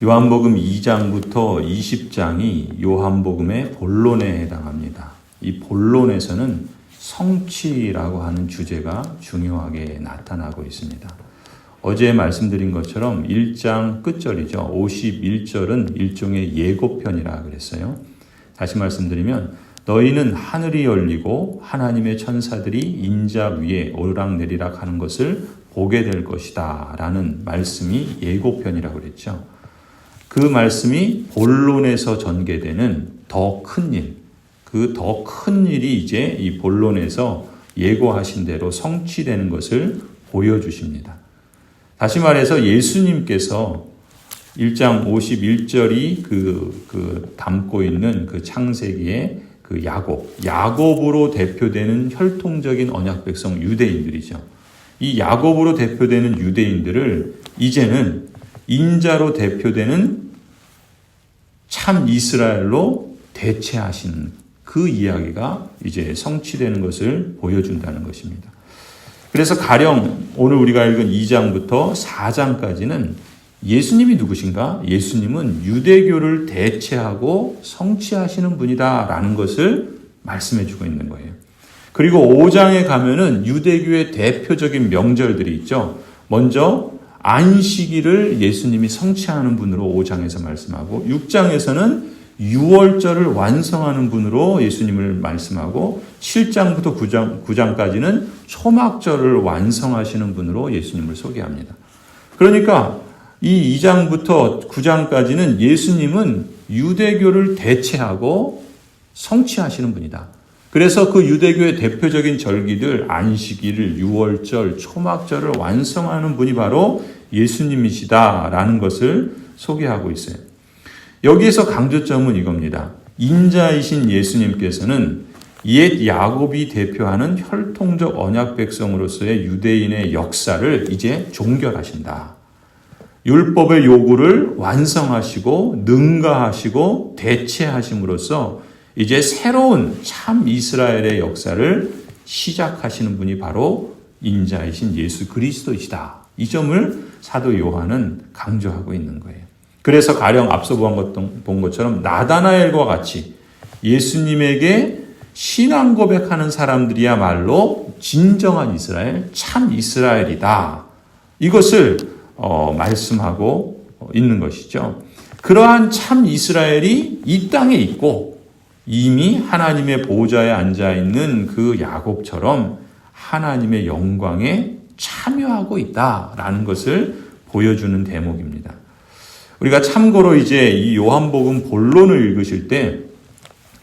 요한복음 2장부터 20장이 요한복음의 본론에 해당합니다. 이 본론에서는 성취라고 하는 주제가 중요하게 나타나고 있습니다. 어제 말씀드린 것처럼 1장 끝절이죠. 51절은 일종의 예고편이라 그랬어요. 다시 말씀드리면 너희는 하늘이 열리고 하나님의 천사들이 인자 위에 오르락내리락 하는 것을 보게 될 것이다 라는 말씀이 예고편이라고 그랬죠. 그 말씀이 본론에서 전개되는 더 큰 일, 그 더 큰 일이 이제 이 본론에서 예고하신 대로 성취되는 것을 보여주십니다. 다시 말해서 예수님께서 1장 51절이 담고 있는 그 창세기의 그 야곱으로 대표되는 혈통적인 언약 백성 유대인들이죠. 이 야곱으로 대표되는 유대인들을 이제는 인자로 대표되는 참 이스라엘로 대체하시는 그 이야기가 이제 성취되는 것을 보여준다는 것입니다. 그래서 가령 오늘 우리가 읽은 2장부터 4장까지는 예수님이 누구신가? 예수님은 유대교를 대체하고 성취하시는 분이다라는 것을 말씀해 주고 있는 거예요. 그리고 5장에 가면은 유대교의 대표적인 명절들이 있죠. 먼저 안식일을 예수님이 성취하는 분으로 5장에서 말씀하고 6장에서는 유월절을 완성하는 분으로 예수님을 말씀하고 7장부터 9장까지는 초막절을 완성하시는 분으로 예수님을 소개합니다. 그러니까 이 2장부터 9장까지는 예수님은 유대교를 대체하고 성취하시는 분이다. 그래서 그 유대교의 대표적인 절기들 안식일을 유월절, 초막절을 완성하는 분이 바로 예수님이시다라는 것을 소개하고 있어요. 여기에서 강조점은 이겁니다. 인자이신 예수님께서는 옛 야곱이 대표하는 혈통적 언약 백성으로서의 유대인의 역사를 이제 종결하신다. 율법의 요구를 완성하시고 능가하시고 대체하심으로써 이제 새로운 참 이스라엘의 역사를 시작하시는 분이 바로 인자이신 예수 그리스도이시다. 이 점을 사도 요한은 강조하고 있는 거예요. 그래서 가령 앞서 본 것처럼 나다나엘과 같이 예수님에게 신앙 고백하는 사람들이야말로 진정한 이스라엘, 참 이스라엘이다. 이것을 말씀하고 있는 것이죠. 그러한 참 이스라엘이 이 땅에 있고 이미 하나님의 보좌에 앉아있는 그 야곱처럼 하나님의 영광에 참여하고 있다라는 것을 보여주는 대목입니다. 우리가 참고로 이제 이 요한복음 본론을 읽으실 때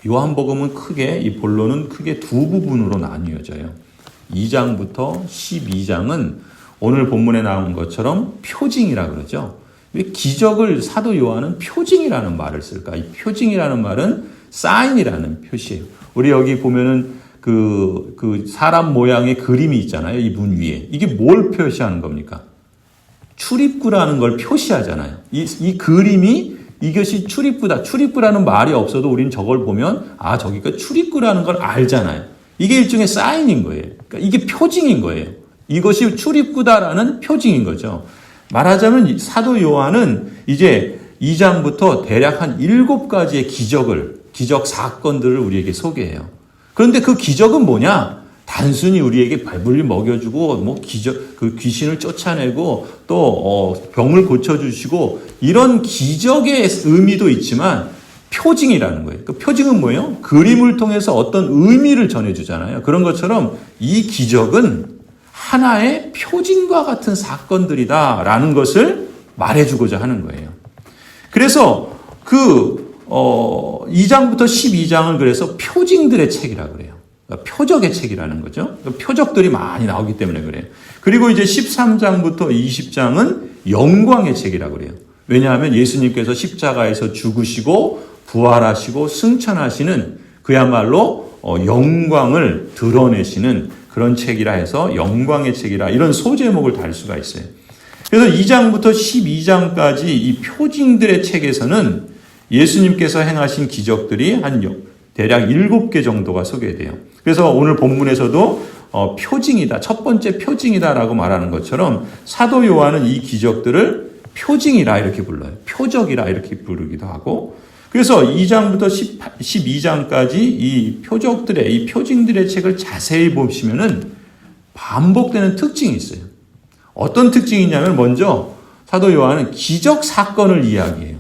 요한복음은 이 본론은 크게 두 부분으로 나뉘어져요. 2장부터 12장은 오늘 본문에 나온 것처럼 표징이라 그러죠. 왜 기적을 사도 요한은 표징이라는 말을 쓸까? 이 표징이라는 말은 사인이라는 표시예요. 우리 여기 보면은 그 사람 모양의 그림이 있잖아요. 이 문 위에. 이게 뭘 표시하는 겁니까? 출입구라는 걸 표시하잖아요. 이 그림이 이것이 출입구다. 출입구라는 말이 없어도 우리는 저걸 보면 저기가 출입구라는 걸 알잖아요. 이게 일종의 사인인 거예요. 그러니까 이게 표징인 거예요. 이것이 출입구다라는 표징인 거죠. 말하자면 사도 요한은 이제 2장부터 대략 한 7가지의 기적 사건들을 우리에게 소개해요. 그런데 그 기적은 뭐냐? 단순히 우리에게 배불리 먹여주고, 그 귀신을 쫓아내고, 또, 병을 고쳐주시고, 이런 기적의 의미도 있지만, 표징이라는 거예요. 그 표징은 뭐예요? 그림을 통해서 어떤 의미를 전해주잖아요. 그런 것처럼 이 기적은 하나의 표징과 같은 사건들이다라는 것을 말해주고자 하는 거예요. 그래서 2장부터 12장을 그래서 표징들의 책이라 그래요. 그러니까 표적의 책이라는 거죠. 그러니까 표적들이 많이 나오기 때문에 그래요. 그리고 이제 13장부터 20장은 영광의 책이라 그래요. 왜냐하면 예수님께서 십자가에서 죽으시고 부활하시고 승천하시는 그야말로 영광을 드러내시는 그런 책이라 해서 영광의 책이라 이런 소제목을 달 수가 있어요. 그래서 2장부터 12장까지 이 표징들의 책에서는 예수님께서 행하신 기적들이 대략 7개 정도가 소개돼요. 그래서 오늘 본문에서도 표징이다. 첫 번째 표징이다라고 말하는 것처럼 사도 요한은 이 기적들을 표징이라 이렇게 불러요. 표적이라 이렇게 부르기도 하고. 그래서 2장부터 12장까지 이 표적들의, 이 표징들의 책을 자세히 보시면은 반복되는 특징이 있어요. 어떤 특징이 있냐면 먼저 사도 요한은 기적 사건을 이야기해요.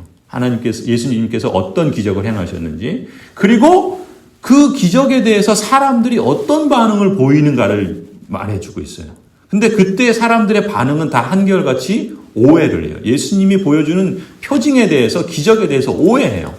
예수님께서 어떤 기적을 행하셨는지, 그리고 그 기적에 대해서 사람들이 어떤 반응을 보이는가를 말해주고 있어요. 근데 그때 사람들의 반응은 다 한결같이 오해를 해요. 예수님이 보여주는 표징에 대해서, 기적에 대해서 오해해요.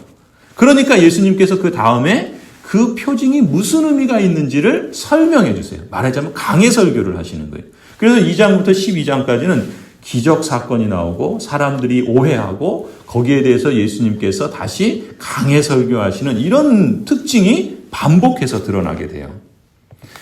그러니까 예수님께서 그 다음에 그 표징이 무슨 의미가 있는지를 설명해 주세요. 말하자면 강해 설교를 하시는 거예요. 그래서 2장부터 12장까지는 기적 사건이 나오고 사람들이 오해하고 거기에 대해서 예수님께서 다시 강해 설교하시는 이런 특징이 반복해서 드러나게 돼요.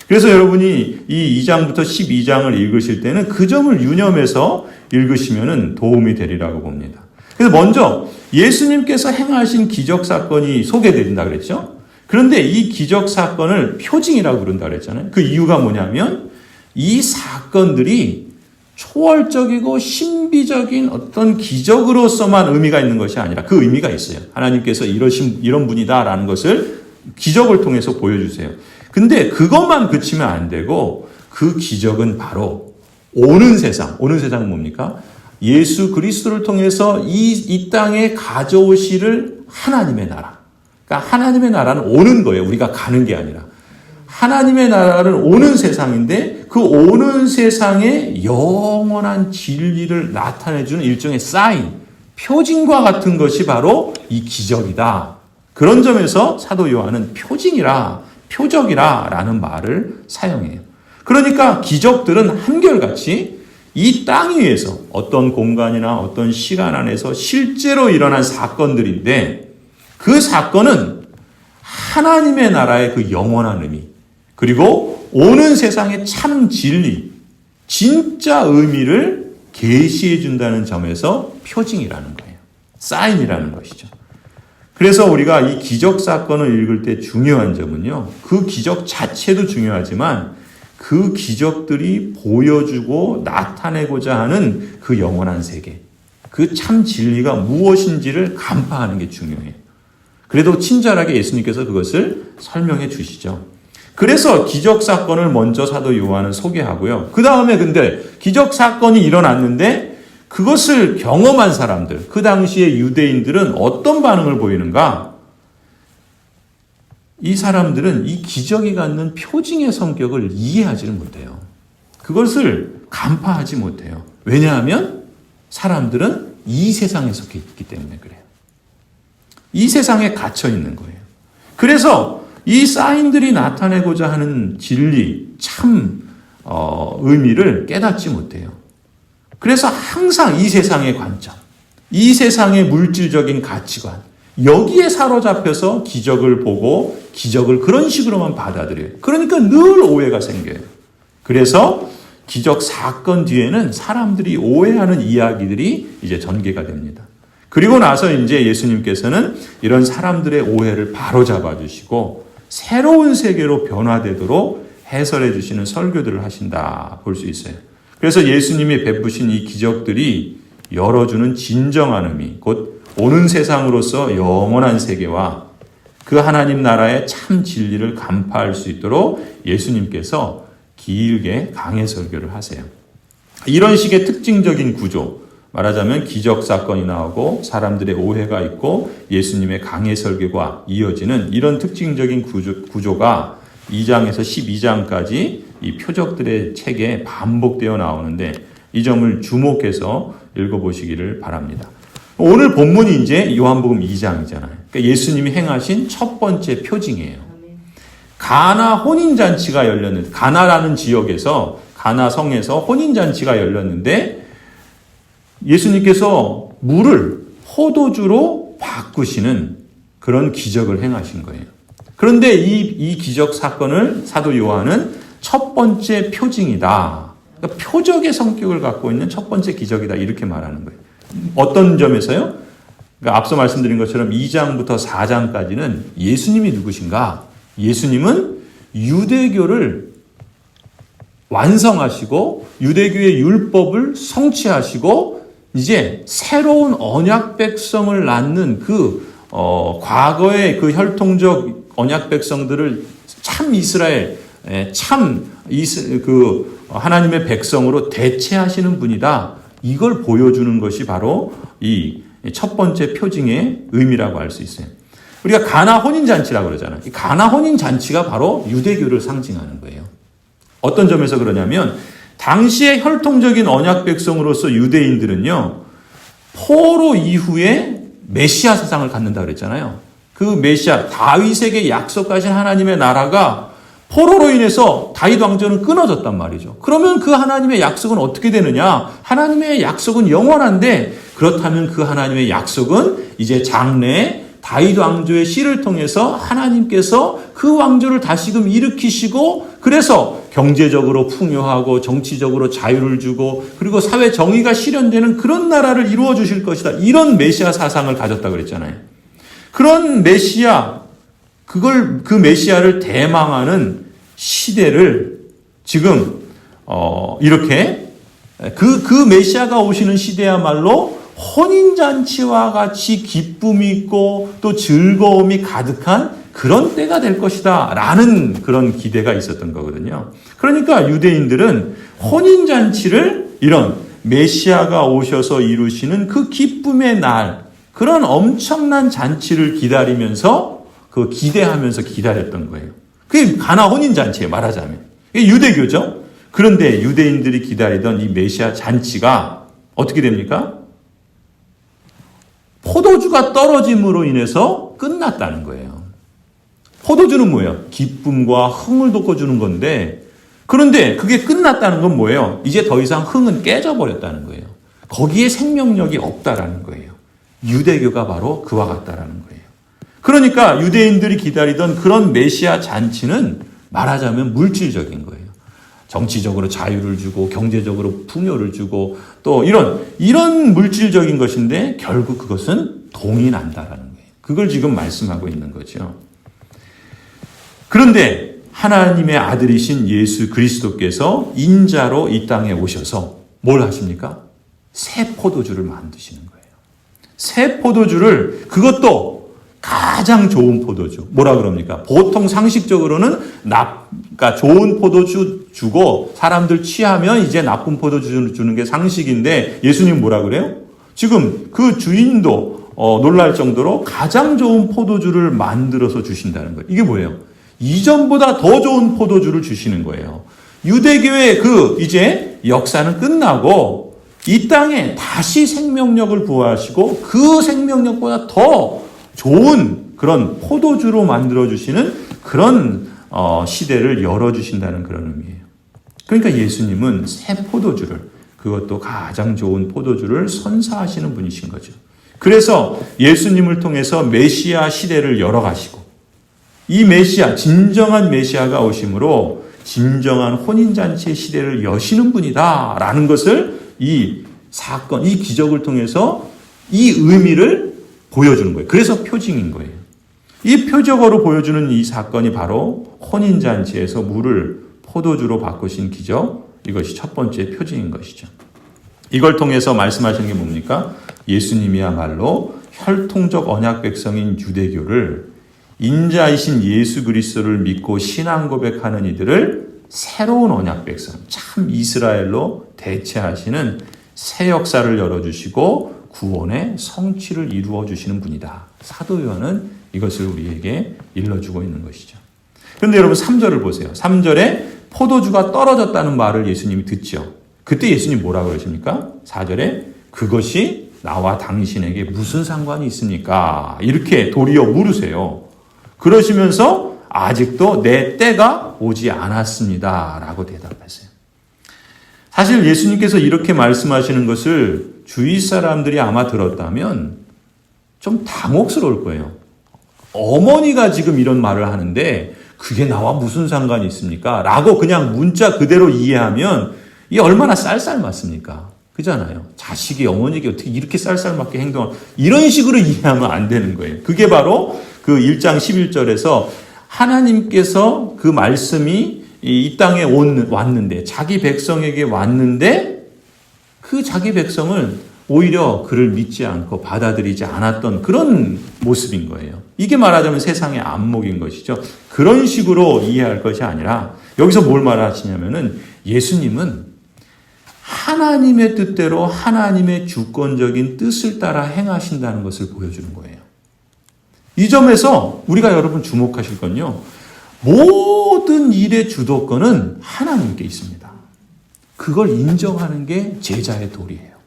그래서 여러분이 이 2장부터 12장을 읽으실 때는 그 점을 유념해서 읽으시면 도움이 되리라고 봅니다. 그래서 먼저 예수님께서 행하신 기적 사건이 소개된다 그랬죠. 그런데 이 기적 사건을 표징이라고 부른다 그랬잖아요. 그 이유가 뭐냐면 이 사건들이 초월적이고 신비적인 어떤 기적으로서만 의미가 있는 것이 아니라 그 의미가 있어요. 하나님께서 이런 분이다라는 것을 기적을 통해서 보여주세요. 근데 그것만 그치면 안 되고 그 기적은 바로 오는 세상은 뭡니까? 예수 그리스도를 통해서 이 땅에 가져오시를 하나님의 나라. 그러니까 하나님의 나라는 오는 거예요. 우리가 가는 게 아니라. 하나님의 나라를 오는 세상인데 그 오는 세상에 영원한 진리를 나타내주는 일종의 사인, 표징과 같은 것이 바로 이 기적이다. 그런 점에서 사도 요한은 표적이라 라는 말을 사용해요. 그러니까 기적들은 한결같이 이 땅 위에서 어떤 공간이나 어떤 시간 안에서 실제로 일어난 사건들인데 그 사건은 하나님의 나라의 그 영원한 의미, 그리고 오는 세상의 참 진리, 진짜 의미를 계시해 준다는 점에서 표징이라는 거예요. 사인이라는 것이죠. 그래서 우리가 이 기적 사건을 읽을 때 중요한 점은요, 그 기적 자체도 중요하지만 그 기적들이 보여주고 나타내고자 하는 그 영원한 세계, 그 참 진리가 무엇인지를 간파하는 게 중요해요. 그래도 친절하게 예수님께서 그것을 설명해 주시죠. 그래서 기적 사건을 먼저 사도 요한은 소개하고요. 그 다음에 근데 기적 사건이 일어났는데 그것을 경험한 사람들, 그 당시의 유대인들은 어떤 반응을 보이는가? 이 사람들은 이 기적이 갖는 표징의 성격을 이해하지를 못해요. 그것을 간파하지 못해요. 왜냐하면 사람들은 이 세상에 속해 있기 때문에 그래요. 이 세상에 갇혀 있는 거예요. 그래서 이 사인들이 나타내고자 하는 진리, 참 의미를 깨닫지 못해요. 그래서 항상 이 세상의 관점, 이 세상의 물질적인 가치관, 여기에 사로잡혀서 기적을 보고 기적을 그런 식으로만 받아들여요. 그러니까 늘 오해가 생겨요. 그래서 기적 사건 뒤에는 사람들이 오해하는 이야기들이 이제 전개가 됩니다. 그리고 나서 이제 예수님께서는 이런 사람들의 오해를 바로잡아 주시고 새로운 세계로 변화되도록 해설해 주시는 설교들을 하신다 볼 수 있어요. 그래서 예수님이 베푸신 이 기적들이 열어주는 진정한 의미, 곧 오는 세상으로서 영원한 세계와 그 하나님 나라의 참 진리를 간파할 수 있도록 예수님께서 길게 강해 설교를 하세요. 이런 식의 특징적인 구조, 말하자면 기적 사건이 나오고 사람들의 오해가 있고 예수님의 강해 설교가 이어지는 이런 특징적인 구조가 2장에서 12장까지 이 표적들의 책에 반복되어 나오는데 이 점을 주목해서 읽어보시기를 바랍니다. 오늘 본문이 이제 요한복음 2장이잖아요. 그러니까 예수님이 행하신 첫 번째 표징이에요. 가나 혼인잔치가 열렸는데, 가나라는 지역에서, 가나 성에서 혼인잔치가 열렸는데 예수님께서 물을 포도주로 바꾸시는 그런 기적을 행하신 거예요. 그런데 이 기적 사건을 사도 요한은 첫 번째 표징이다. 그러니까 표적의 성격을 갖고 있는 첫 번째 기적이다. 이렇게 말하는 거예요. 어떤 점에서요? 그러니까 앞서 말씀드린 것처럼 2장부터 4장까지는 예수님이 누구신가? 예수님은 유대교를 완성하시고 유대교의 율법을 성취하시고 이제 새로운 언약 백성을 낳는 과거의 그 혈통적 언약 백성들을 참 이스라엘, 하나님의 백성으로 대체하시는 분이다. 이걸 보여주는 것이 바로 이 첫 번째 표징의 의미라고 할 수 있어요. 우리가 가나 혼인잔치라고 그러잖아요. 이 가나 혼인잔치가 바로 유대교를 상징하는 거예요. 어떤 점에서 그러냐면 당시의 혈통적인 언약 백성으로서 유대인들은요, 포로 이후에 메시아 사상을 갖는다 그랬잖아요. 그 메시아, 다윗에게 약속하신 하나님의 나라가 포로로 인해서 다윗 왕조는 끊어졌단 말이죠. 그러면 그 하나님의 약속은 어떻게 되느냐? 하나님의 약속은 영원한데, 그렇다면 그 하나님의 약속은 이제 장래에 다윗 왕조의 씨를 통해서 하나님께서 그 왕조를 다시금 일으키시고, 그래서 경제적으로 풍요하고 정치적으로 자유를 주고 그리고 사회 정의가 실현되는 그런 나라를 이루어 주실 것이다. 이런 메시아 사상을 가졌다고 그랬잖아요. 그런 메시아, 그 메시아를 대망하는 시대를 지금 이렇게 그 메시아가 오시는 시대야말로 혼인잔치와 같이 기쁨이 있고 또 즐거움이 가득한 그런 때가 될 것이다 라는 그런 기대가 있었던 거거든요. 그러니까 유대인들은 혼인잔치를 이런 메시아가 오셔서 이루시는 그 기쁨의 날, 그런 엄청난 잔치를 기다리면서 기대하면서 기다렸던 거예요. 그게 가나 혼인잔치예요, 말하자면. 이게 유대교죠. 그런데 유대인들이 기다리던 이 메시아 잔치가 어떻게 됩니까? 포도주가 떨어짐으로 인해서 끝났다는 거예요. 포도주는 뭐예요? 기쁨과 흥을 돋궈주는 건데, 그런데 그게 끝났다는 건 뭐예요? 이제 더 이상 흥은 깨져버렸다는 거예요. 거기에 생명력이 없다라는 거예요. 유대교가 바로 그와 같다라는 거예요. 그러니까 유대인들이 기다리던 그런 메시아 잔치는 말하자면 물질적인 거예요. 정치적으로 자유를 주고 경제적으로 풍요를 주고 또 이런 물질적인 것인데 결국 그것은 동이 난다라는 거예요. 그걸 지금 말씀하고 있는 거죠. 그런데 하나님의 아들이신 예수 그리스도께서 인자로 이 땅에 오셔서 뭘 하십니까? 새 포도주를 만드시는 거예요. 새 포도주를, 그것도 가장 좋은 포도주. 뭐라 그럽니까? 보통 상식적으로는 그러니까 좋은 포도주 주고 사람들 취하면 이제 나쁜 포도주 주는 게 상식인데 예수님 뭐라 그래요? 지금 그 주인도 놀랄 정도로 가장 좋은 포도주를 만들어서 주신다는 거예요. 이게 뭐예요? 이전보다 더 좋은 포도주를 주시는 거예요. 유대교의 이제 역사는 끝나고 이 땅에 다시 생명력을 부어하시고 그 생명력보다 더 좋은 그런 포도주로 만들어주시는 그런 시대를 열어주신다는 그런 의미예요. 그러니까 예수님은 새 포도주를, 그것도 가장 좋은 포도주를 선사하시는 분이신 거죠. 그래서 예수님을 통해서 메시아 시대를 열어가시고 이 메시아, 진정한 메시아가 오심으로 진정한 혼인잔치의 시대를 여시는 분이다라는 것을 이 사건, 이 기적을 통해서 이 의미를 보여주는 거예요. 그래서 표징인 거예요. 이 표적으로 보여주는 이 사건이 바로 혼인잔치에서 물을 포도주로 바꾸신 기적, 이것이 첫 번째 표징인 것이죠. 이걸 통해서 말씀하시는 게 뭡니까? 예수님이야말로 혈통적 언약 백성인 유대교를 인자이신 예수 그리스도를 믿고 신앙 고백하는 이들을 새로운 언약 백성, 참 이스라엘로 대체하시는 새 역사를 열어주시고 구원의 성취를 이루어 주시는 분이다. 사도 요한은 이것을 우리에게 일러주고 있는 것이죠. 그런데 여러분 3절을 보세요. 3절에 포도주가 떨어졌다는 말을 예수님이 듣죠. 그때 예수님 뭐라 그러십니까? 4절에 그것이 나와 당신에게 무슨 상관이 있습니까? 이렇게 도리어 물으세요. 그러시면서 아직도 내 때가 오지 않았습니다. 라고 대답하세요. 사실 예수님께서 이렇게 말씀하시는 것을 주위 사람들이 아마 들었다면 좀 당혹스러울 거예요. 어머니가 지금 이런 말을 하는데 그게 나와 무슨 상관이 있습니까? 라고 그냥 문자 그대로 이해하면 이게 얼마나 쌀쌀맞습니까? 그잖아요. 자식이 어머니에게 어떻게 이렇게 쌀쌀맞게 행동을, 이런 식으로 이해하면 안 되는 거예요. 그게 바로 그 1장 11절에서 하나님께서 그 말씀이 이 땅에 왔는데, 자기 백성에게 왔는데 그 자기 백성을 오히려 그를 믿지 않고 받아들이지 않았던 그런 모습인 거예요. 이게 말하자면 세상의 안목인 것이죠. 그런 식으로 이해할 것이 아니라 여기서 뭘 말하시냐면은 예수님은 하나님의 뜻대로 하나님의 주권적인 뜻을 따라 행하신다는 것을 보여주는 거예요. 이 점에서 우리가 여러분 주목하실 건요. 모든 일의 주도권은 하나님께 있습니다. 그걸 인정하는 게 제자의 도리예요.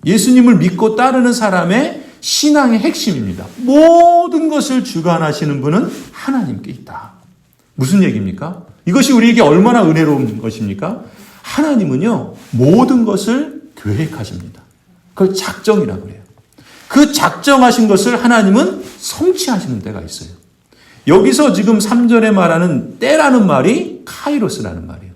예수님을 믿고 따르는 사람의 신앙의 핵심입니다. 모든 것을 주관하시는 분은 하나님께 있다. 무슨 얘기입니까? 이것이 우리에게 얼마나 은혜로운 것입니까? 하나님은요, 모든 것을 계획하십니다. 그걸 작정이라고 해요. 그 작정하신 것을 하나님은 성취하시는 때가 있어요. 여기서 지금 3절에 말하는 때라는 말이 카이로스라는 말이에요.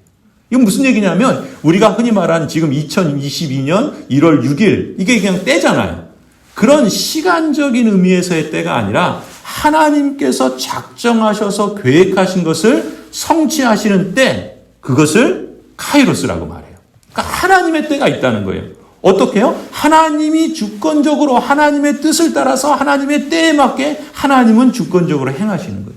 이건 무슨 얘기냐면 우리가 흔히 말하는 지금 2022년 1월 6일 이게 그냥 때잖아요. 그런 시간적인 의미에서의 때가 아니라 하나님께서 작정하셔서 계획하신 것을 성취하시는 때, 그것을 카이로스라고 말해요. 그러니까 하나님의 때가 있다는 거예요. 어떻게 해요? 하나님이 주권적으로 하나님의 뜻을 따라서 하나님의 때에 맞게 하나님은 주권적으로 행하시는 거예요.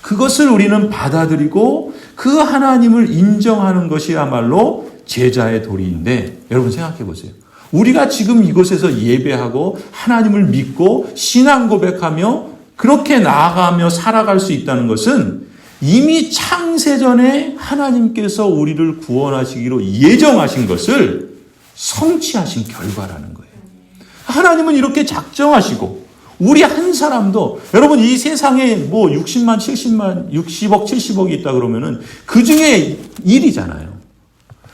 그것을 우리는 받아들이고 그 하나님을 인정하는 것이야말로 제자의 도리인데, 여러분 생각해 보세요. 우리가 지금 이곳에서 예배하고 하나님을 믿고 신앙 고백하며 그렇게 나아가며 살아갈 수 있다는 것은 이미 창세전에 하나님께서 우리를 구원하시기로 예정하신 것을 성취하신 결과라는 거예요. 하나님은 이렇게 작정하시고 우리 한 사람도, 여러분 이 세상에 뭐 60만, 70만, 60억, 70억이 있다 그러면은 그 중에 1이잖아요.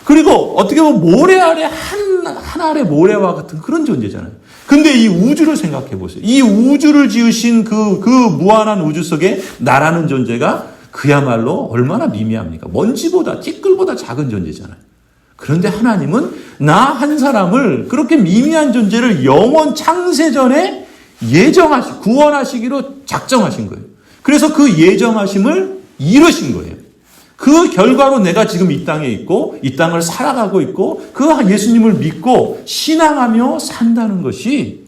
그리고 어떻게 보면 모래 아래 한 알의 모래와 같은 그런 존재잖아요. 근데 이 우주를 생각해 보세요. 이 우주를 지으신 그 무한한 우주 속에 나라는 존재가 그야말로 얼마나 미미합니까? 먼지보다, 찌끌보다 작은 존재잖아요. 그런데 하나님은 나 한 사람을 그렇게 미미한 존재를 영원 창세전에 구원하시기로 작정하신 거예요. 그래서 그 예정하심을 이루신 거예요. 그 결과로 내가 지금 이 땅에 있고 이 땅을 살아가고 있고 그 예수님을 믿고 신앙하며 산다는 것이,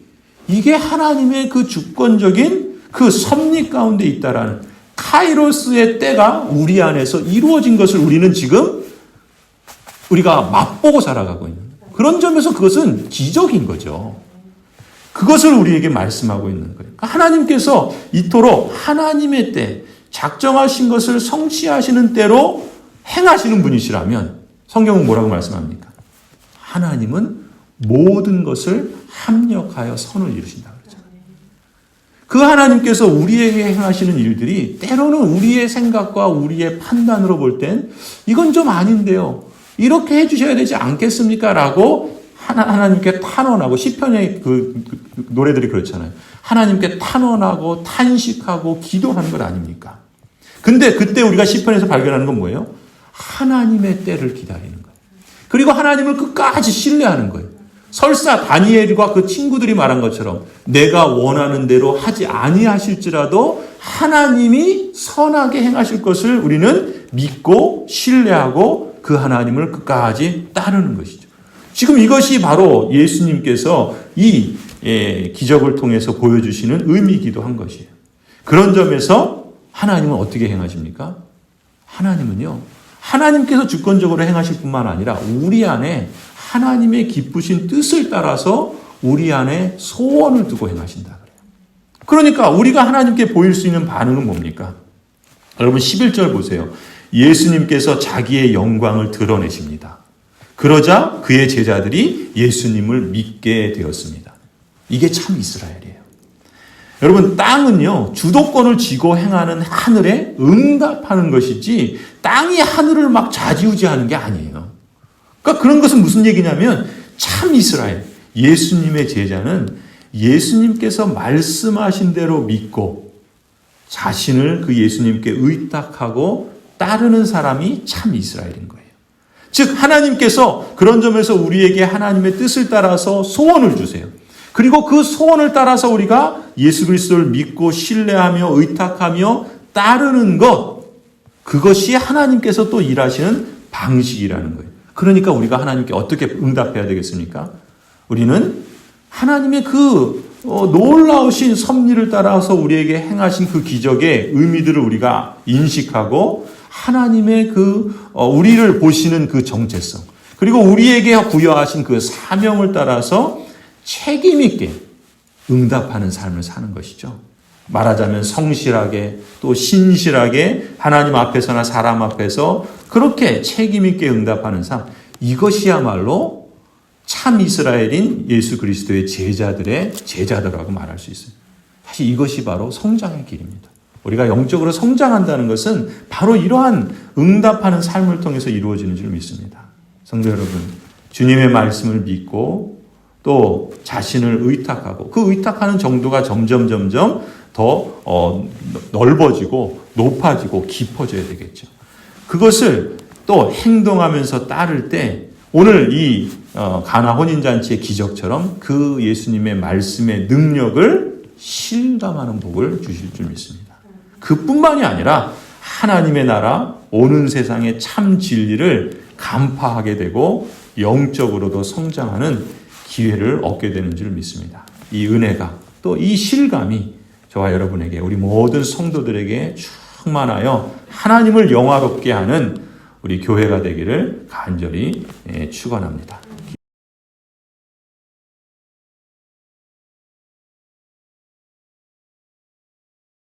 이게 하나님의 그 주권적인 그 섭리 가운데 있다라는 카이로스의 때가 우리 안에서 이루어진 것을 우리는 지금 우리가 맛보고 살아가고 있는, 그런 점에서 그것은 기적인 거죠. 그것을 우리에게 말씀하고 있는 거예요. 하나님께서 이토록 하나님의 때, 작정하신 것을 성취하시는 때로 행하시는 분이시라면 성경은 뭐라고 말씀합니까? 하나님은 모든 것을 합력하여 선을 이루신다 그러잖아요. 그 하나님께서 우리에게 행하시는 일들이 때로는 우리의 생각과 우리의 판단으로 볼 땐 이건 좀 아닌데요, 이렇게 해주셔야 되지 않겠습니까? 라고 하나님께 탄원하고, 시편의 그 노래들이 그렇잖아요. 하나님께 탄원하고 탄식하고 기도하는 것 아닙니까? 근데 그때 우리가 시편에서 발견하는 건 뭐예요? 하나님의 때를 기다리는 거예요. 그리고 하나님을 끝까지 신뢰하는 거예요. 설사 다니엘과 그 친구들이 말한 것처럼 내가 원하는 대로 하지 아니하실지라도 하나님이 선하게 행하실 것을 우리는 믿고 신뢰하고 그 하나님을 끝까지 따르는 것이죠. 지금 이것이 바로 예수님께서 이 기적을 통해서 보여주시는 의미이기도 한 것이에요. 그런 점에서 하나님은 어떻게 행하십니까? 하나님은요, 하나님께서 주권적으로 행하실 뿐만 아니라 우리 안에 하나님의 기쁘신 뜻을 따라서 우리 안에 소원을 두고 행하신다 그래요. 그러니까 우리가 하나님께 보일 수 있는 반응은 뭡니까? 여러분 11절 보세요. 예수님께서 자기의 영광을 드러내십니다. 그러자 그의 제자들이 예수님을 믿게 되었습니다. 이게 참 이스라엘이에요. 여러분, 땅은요, 주도권을 쥐고 행하는 하늘에 응답하는 것이지 땅이 하늘을 막 좌지우지하는 게 아니에요. 그러니까 그런 것은 무슨 얘기냐면 참 이스라엘, 예수님의 제자는 예수님께서 말씀하신 대로 믿고 자신을 그 예수님께 의탁하고 따르는 사람이 참 이스라엘인 거예요. 즉 하나님께서 그런 점에서 우리에게 하나님의 뜻을 따라서 소원을 주세요. 그리고 그 소원을 따라서 우리가 예수 그리스도를 믿고 신뢰하며 의탁하며 따르는 것, 그것이 하나님께서 또 일하시는 방식이라는 거예요. 그러니까 우리가 하나님께 어떻게 응답해야 되겠습니까? 우리는 하나님의 그 놀라우신 섭리를 따라서 우리에게 행하신 그 기적의 의미들을 우리가 인식하고 하나님의 우리를 보시는 그 정체성, 그리고 우리에게 부여하신 그 사명을 따라서 책임 있게 응답하는 삶을 사는 것이죠. 말하자면 성실하게 또 신실하게 하나님 앞에서나 사람 앞에서 그렇게 책임 있게 응답하는 삶, 이것이야말로 참 이스라엘인 예수 그리스도의 제자들이라고 말할 수 있어요. 사실 이것이 바로 성장의 길입니다. 우리가 영적으로 성장한다는 것은 바로 이러한 응답하는 삶을 통해서 이루어지는 줄 믿습니다. 성도 여러분, 주님의 말씀을 믿고 또 자신을 의탁하고 그 의탁하는 정도가 점점 더 넓어지고 높아지고 깊어져야 되겠죠. 그것을 또 행동하면서 따를 때 오늘 이 가나 혼인잔치의 기적처럼 그 예수님의 말씀의 능력을 실감하는 복을 주실 줄 믿습니다. 그뿐만이 아니라 하나님의 나라 오는 세상의 참 진리를 간파하게 되고 영적으로도 성장하는 기회를 얻게 되는 줄 믿습니다. 이 은혜가 또 이 실감이 저와 여러분에게 우리 모든 성도들에게 충만하여 하나님을 영화롭게 하는 우리 교회가 되기를 간절히 축원합니다.